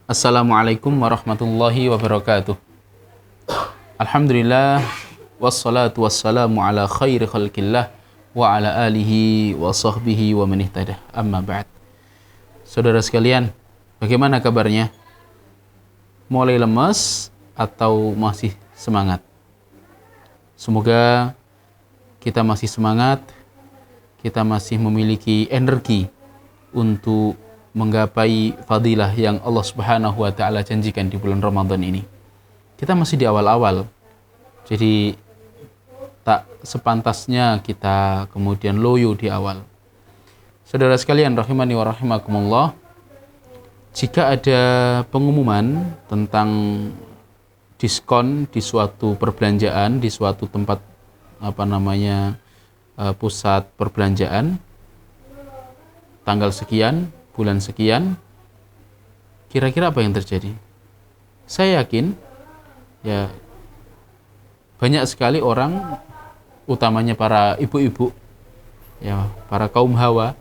Assalamualaikum warahmatullahi wabarakatuh. Alhamdulillah, wassalatu wassalamu ala khairi khalqillah wa ala alihi wa sahbihi wa man ihtada. Amma ba'd. Saudara sekalian, bagaimana kabarnya? Mulai lemas atau masih semangat? Semoga kita masih semangat, kita masih memiliki energi untuk menggapai fadilah yang Allah Subhanahu wa taala janjikan di bulan Ramadan ini. Kita masih di awal-awal. Jadi tak sepantasnya kita kemudian loyo di awal. Saudara sekalian rahimani wa rahimakumullah, jika ada pengumuman tentang diskon di suatu perbelanjaan, di suatu tempat pusat perbelanjaan, tanggal sekian, bulan sekian, kira-kira apa yang terjadi? Saya yakin ya banyak sekali orang, utamanya para ibu-ibu, ya para kaum hawa,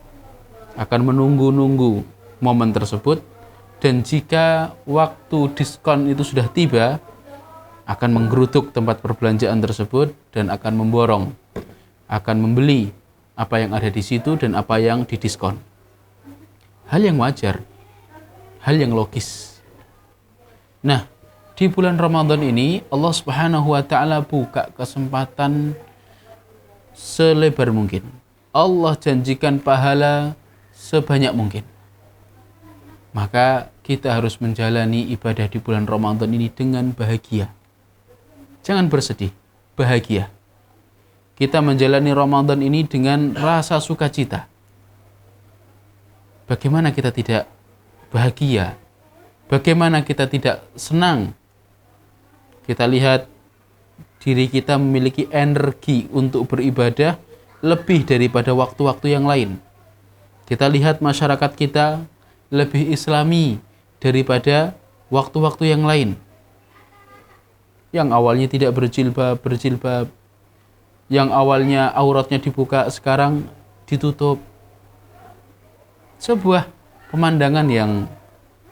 akan menunggu-nunggu momen tersebut, dan jika waktu diskon itu sudah tiba, akan menggerutuk tempat perbelanjaan tersebut dan akan memborong, akan membeli apa yang ada di situ dan apa yang didiskon. Hal yang wajar, hal yang logis. Nah, di bulan Ramadan ini Allah Subhanahu wa taala buka kesempatan selebar mungkin. Allah janjikan pahala sebanyak mungkin. Maka kita harus menjalani ibadah di bulan Ramadan ini dengan bahagia. Jangan bersedih, bahagia. Kita menjalani Ramadan ini dengan rasa sukacita. Bagaimana kita tidak bahagia? Bagaimana kita tidak senang? Kita lihat diri kita memiliki energi untuk beribadah lebih daripada waktu-waktu yang lain. Kita lihat masyarakat kita lebih islami daripada waktu-waktu yang lain. Yang awalnya tidak berjilbab. Yang awalnya auratnya dibuka, sekarang ditutup. Sebuah pemandangan yang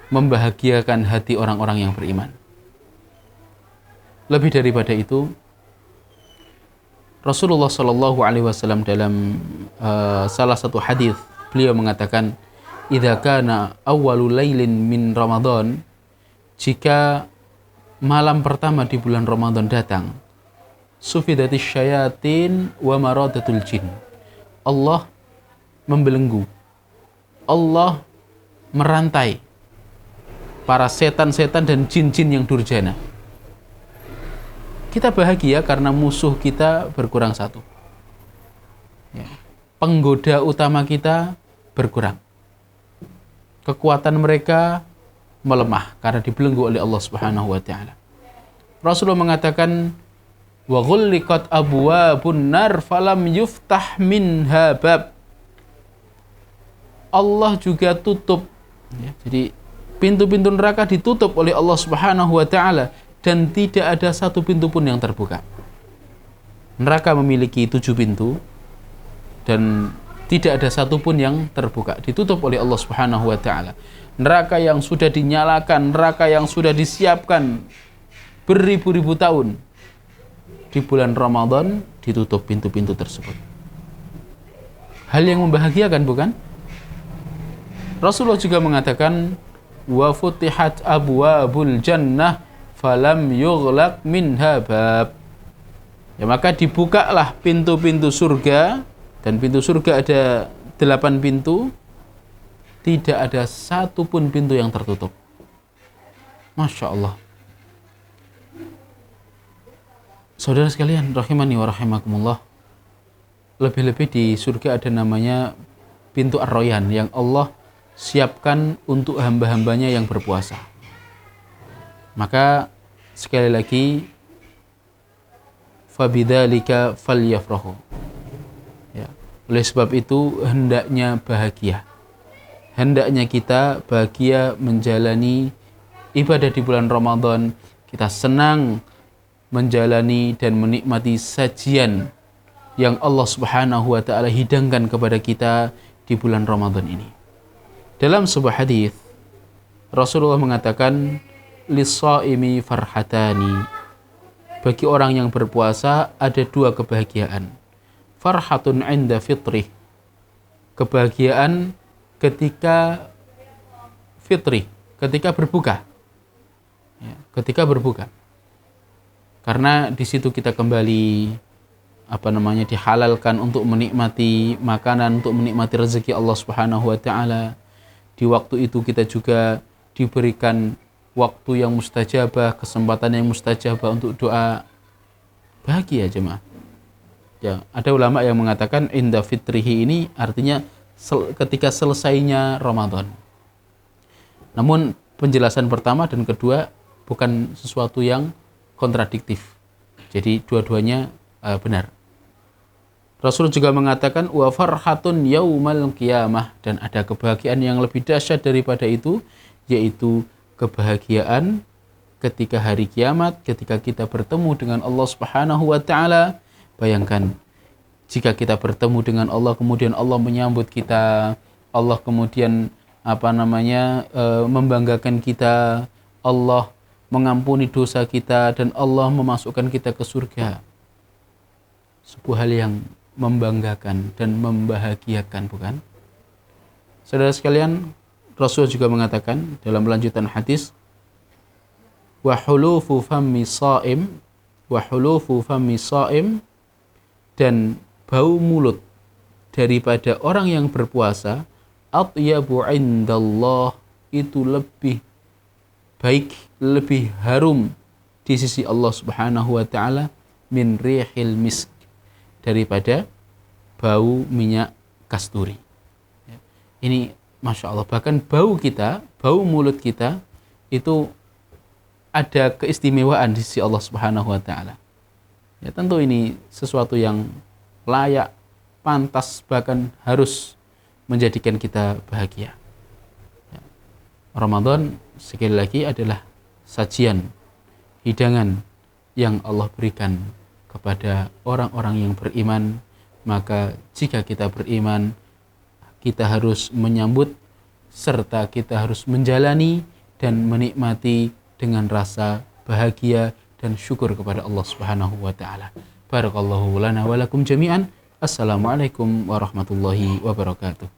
membahagiakan hati orang-orang yang beriman. Lebih daripada itu, Rasulullah Shallallahu Alaihi Wasallam dalam salah satu hadis, beliau mengatakan, "Idza kana awwalul lailin min Ramadan," jika malam pertama di bulan Ramadan datang, sufidatis syayatin wa maradatul jin. Allah membelenggu, Allah merantai para setan-setan dan jin-jin yang durjana. Kita bahagia karena musuh kita berkurang satu. Ya. Penggoda utama kita berkurang. Kekuatan mereka melemah karena dibelenggu oleh Allah Subhanahu wa taala. Rasulullah mengatakan, "Wa ghulliqat abwabun nar falam yuftah minha bab." Allah juga tutup, ya, jadi pintu-pintu neraka ditutup oleh Allah Subhanahu wa taala dan tidak ada satu pintu pun yang terbuka. Neraka memiliki 7 pintu dan tidak ada satu pun yang terbuka, ditutup oleh Allah Subhanahu wa taala. Neraka yang sudah dinyalakan, neraka yang sudah disiapkan beribu-ribu tahun, di bulan Ramadan ditutup pintu-pintu tersebut. Hal yang membahagiakan, bukan? Rasulullah juga mengatakan, wa futihat abwabul jannah falam yughlaq minha bab. Ya, maka dibukalah pintu-pintu surga, dan pintu surga ada 8 pintu, tidak ada satu pun pintu yang tertutup. Masya Allah. Saudara sekalian rahimani wa rahimakumullah, lebih-lebih di surga ada namanya pintu Ar-Rayyan yang Allah siapkan untuk hamba-hambanya yang berpuasa. Maka sekali lagi, fabidzalika falyafrahu. Ya, oleh sebab itu hendaknya bahagia. Hendaknya kita bahagia menjalani ibadah di bulan Ramadan. Kita senang menjalani dan menikmati sajian yang Allah Subhanahu wa taala hidangkan kepada kita di bulan Ramadan ini. Dalam sebuah hadis, Rasulullah mengatakan, lis-shaimi farhatani. Bagi orang yang berpuasa ada dua kebahagiaan. Farhatun 'inda fitrih. Kebahagiaan ketika fitrih, ketika berbuka. Ya, ketika berbuka. Karena di situ kita kembali dihalalkan untuk menikmati makanan, untuk menikmati rezeki Allah Subhanahu wa taala. Di waktu itu kita juga diberikan waktu yang mustajabah, kesempatan yang mustajabah untuk doa. Bahagia jemaah. Ya, ada ulama yang mengatakan inda fitrihi ini artinya ketika selesainya Ramadan. Namun penjelasan pertama dan kedua bukan sesuatu yang kontradiktif. Jadi dua-duanya benar. Rasul juga mengatakan wa farhatun yaumal qiyamah, dan ada kebahagiaan yang lebih dahsyat daripada itu, yaitu kebahagiaan ketika hari kiamat, ketika kita bertemu dengan Allah Subhanahu wa taala. Bayangkan jika kita bertemu dengan Allah, kemudian Allah menyambut kita, Allah kemudian membanggakan kita, Allah mengampuni dosa kita, dan Allah memasukkan kita ke surga. Sebuah hal yang membanggakan dan membahagiakan, bukan? Saudara sekalian, Rasul juga mengatakan dalam lanjutan hadis, wa hulufu fammi shaim, dan bau mulut daripada orang yang berpuasa, atyabu indallah, itu lebih baik, lebih harum di sisi Allah Subhanahu wa taala, min rihil misk, daripada bau minyak kasturi. Ini Masya Allah, bahkan bau kita, bau mulut kita itu ada keistimewaan di sisi Allah Subhanahu wa taala. Ya, tentu ini sesuatu yang layak, pantas, bahkan harus menjadikan kita bahagia. Ya. Ramadan sekali lagi adalah sajian, hidangan yang Allah berikan kepada orang-orang yang beriman. Maka jika kita beriman, kita harus menyambut serta kita harus menjalani dan menikmati dengan rasa bahagia dan syukur kepada Allah Subhanahu wa taala. Barakallahu lana wa lakum jami'an. Assalamualaikum warahmatullahi wabarakatuh.